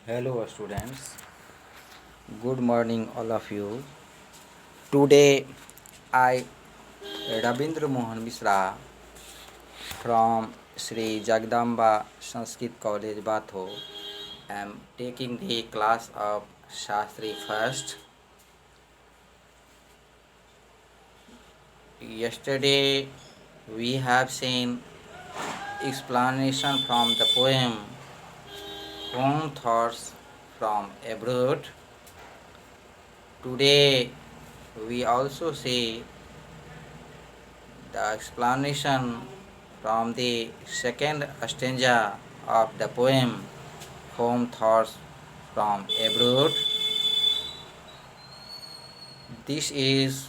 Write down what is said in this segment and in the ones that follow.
Hello, students. Good morning, all of you. Today, I, Rabindra Mohan Mishra, from Sri Jagdamba Sanskrit College, Batho, am taking the class of Shastri first. Yesterday, we have seen explanation from the poem Home Thoughts from Abroad. Today, we also see the explanation from the second stanza of the poem Home Thoughts from Abroad. This is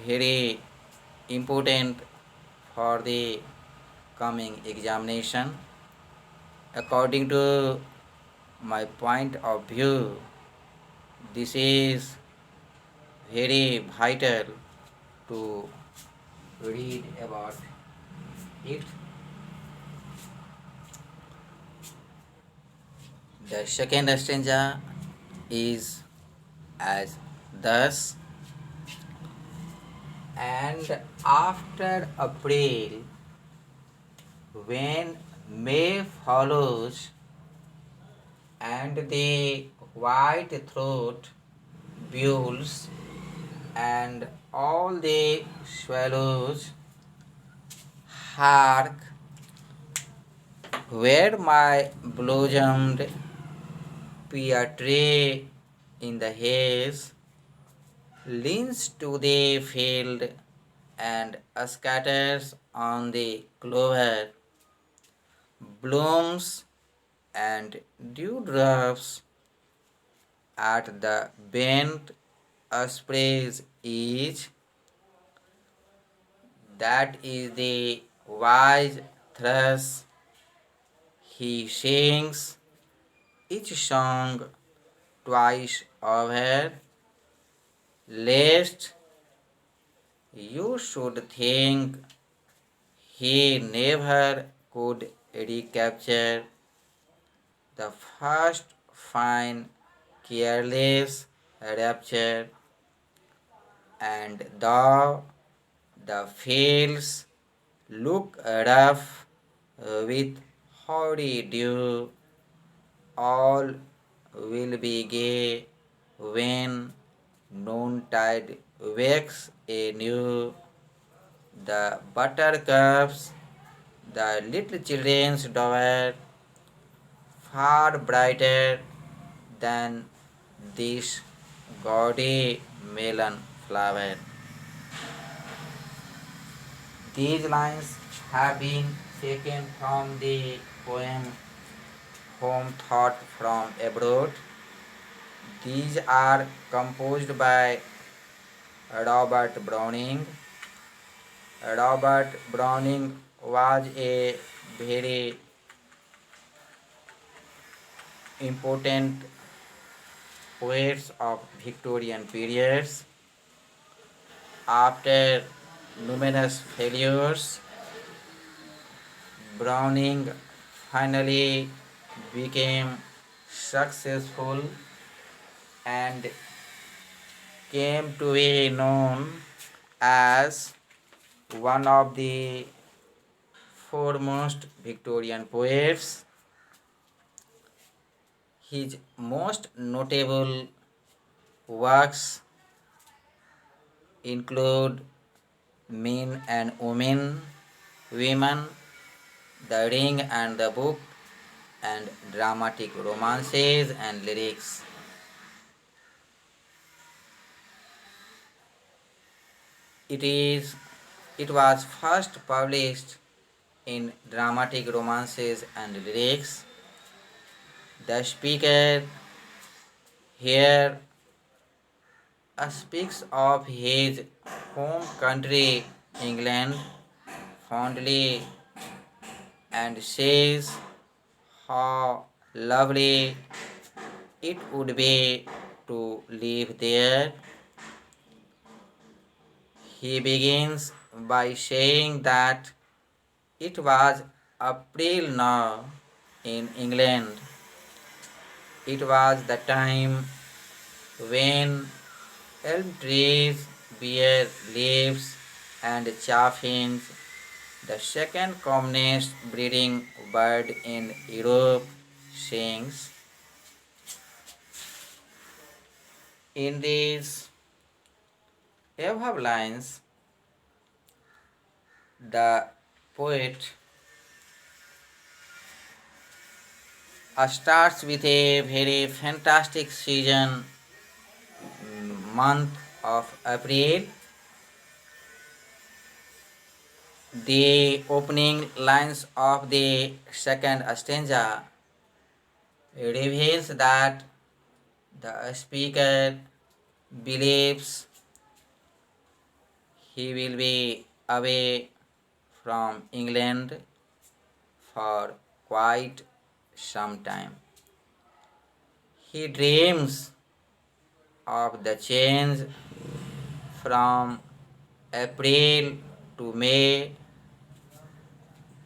very important for the coming examination. According to my point of view, this is very vital to read about it. The second stanza is as thus: and after April, when May follows, and the white throat builds, and all the swallows hark, where my blossomed pear tree in the haze leans to the field and scatters on the clover blooms and dewdrops at the bent sprays each. That is the wise thrush. He sings each song twice over, lest you should think he never could recapture the first fine careless rapture, and though the fields look rough with hoary dew, all will be gay when noontide wakes anew. The buttercups, the little children's dower, far brighter than this gaudy melon flower. These lines have been taken from the poem Home Thought from Abroad. These are composed by Robert Browning. Robert Browning was a very important poet of Victorian periods. After numerous failures, Browning finally became successful and came to be known as one of the foremost Victorian poets. His most notable works include Men and Women, The Ring and the Book, and dramatic romances and lyrics. It is it was first published in dramatic romances and lyrics. The speaker here speaks of his home country, England, fondly and says how lovely it would be to live there. He begins by saying that it was April now in England, It was the time when elm trees bear leaves and chaffinch, the second commonest breeding bird in Europe, sings. In these above lines, the poet starts with a very fantastic season month of April. The opening lines of the second stanza reveals that the speaker believes he will be away from England for quite some time. He dreams of the change from April to May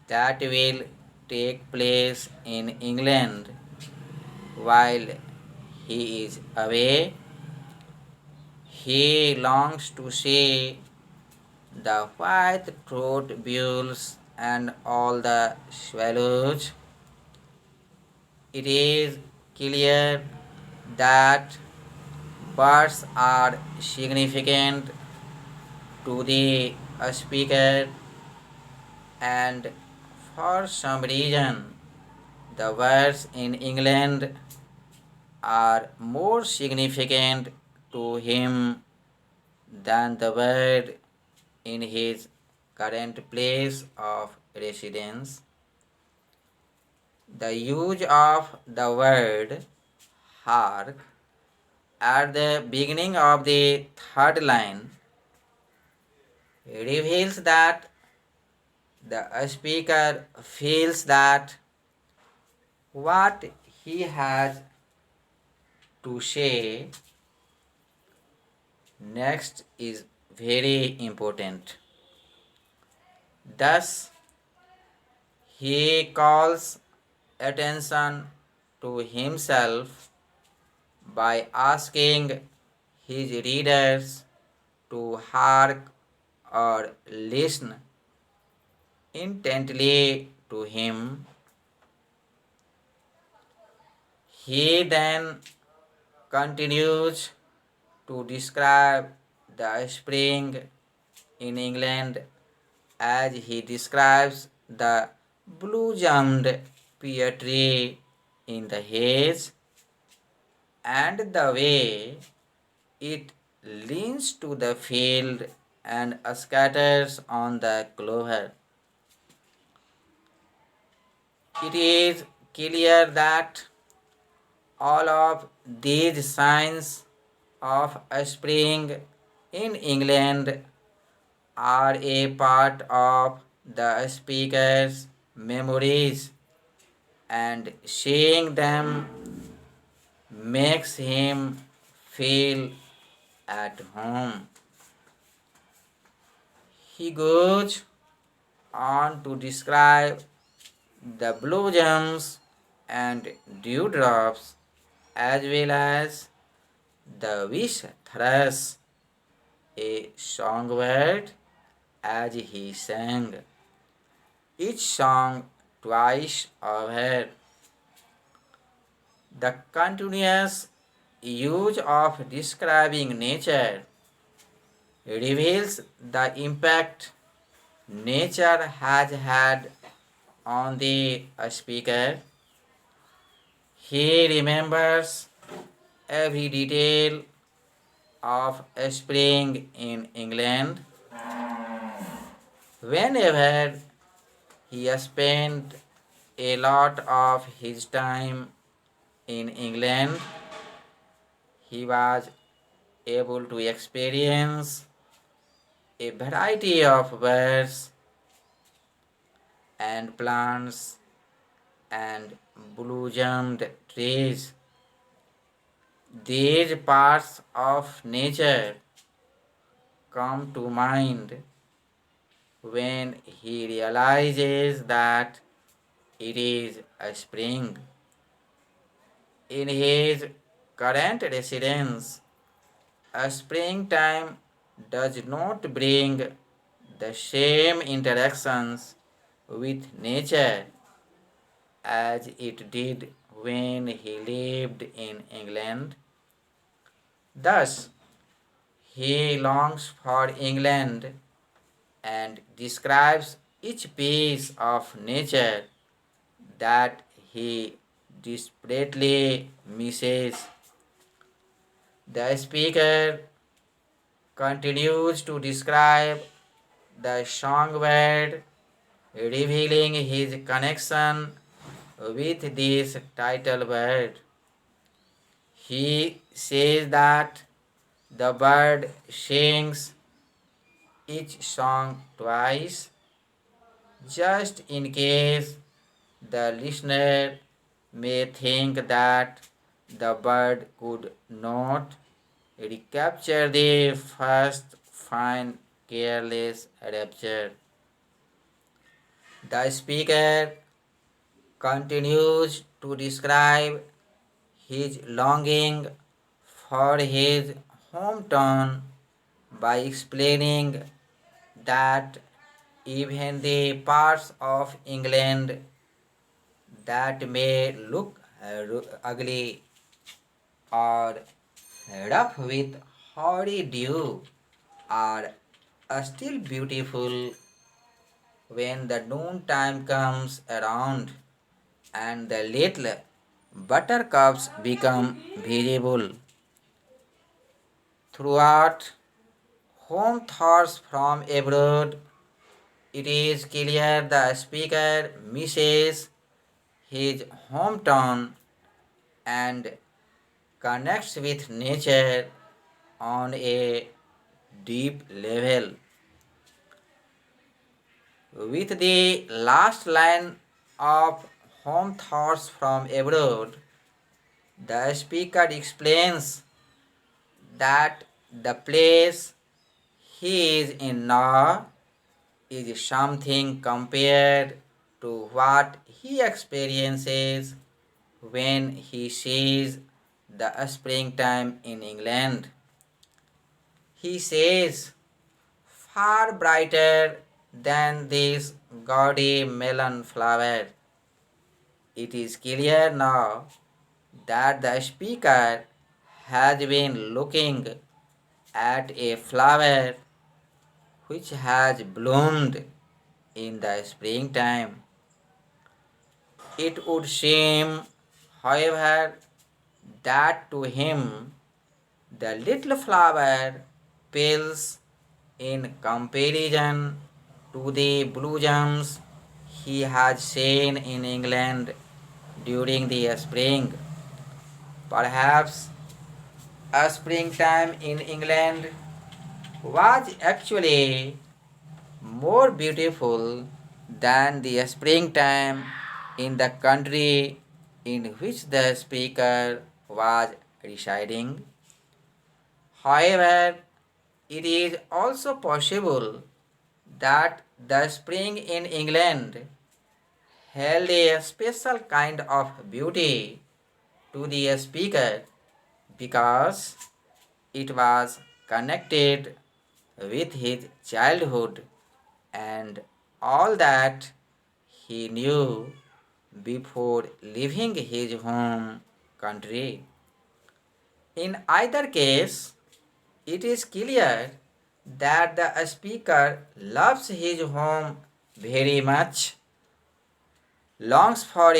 that will take place in England while he is away. He longs to see the white-throated bulls and all the swallows. It is clear that birds are significant to the speaker, and for some reason the birds in England are more significant to him than the bird in his current place of residence. The use of the word hark at the beginning of the third line reveals that the speaker feels that what he has to say next is very important. Thus, he calls attention to himself by asking his readers to hark or listen intently to him. He then continues to describe the spring in England as he describes the blue-gummed pear tree in the haze and the way it leans to the field and scatters on the clover. It is clear that all of these signs of spring in England are a part of the speaker's memories, and seeing them makes him feel at home. He goes on to describe the blossoms and dewdrops as well as the wish thrush, a songbird, as he sang each song twice over. The continuous use of describing nature reveals the impact nature has had on the speaker. He remembers every detail of spring in England. Whenever he spent a lot of his time in England, he was able to experience a variety of birds and plants and blossomed trees. These parts of nature come to mind when he realizes that it is a spring. In his current residence, a springtime does not bring the same interactions with nature as it did when he lived in England. Thus, he longs for England and describes each piece of nature that he desperately misses. The speaker continues to describe the songbird, revealing his connection with this title bird. He says that the bird sings each song twice, just in case the listener may think that the bird could not recapture the first fine careless rapture. The speaker continues to describe his longing for his hometown by explaining that even the parts of England that may look ugly or rough with hoary dew are still beautiful when the noon time comes around and the little buttercups become visible. Throughout home thoughts from abroad, it is clear the speaker misses his hometown and connects with nature on a deep level. With the last line of Home Thoughts from Abroad, the speaker explains that the place he is in now is something compared to what he experiences when he sees the springtime in England. He says, far brighter than this gaudy melon flower. It is clear now that the speaker has been looking at a flower which has bloomed in the springtime. It would seem, however, that to him the little flower pales in comparison to the blossoms he has seen in England during the spring. Perhaps a springtime in England was actually more beautiful than the springtime in the country in which the speaker was residing. However, it is also possible that the spring in England held a special kind of beauty to the speaker because it was connected with his childhood and all that he knew before leaving his home country. In either case, it is clear that the speaker loves his home very much, longs for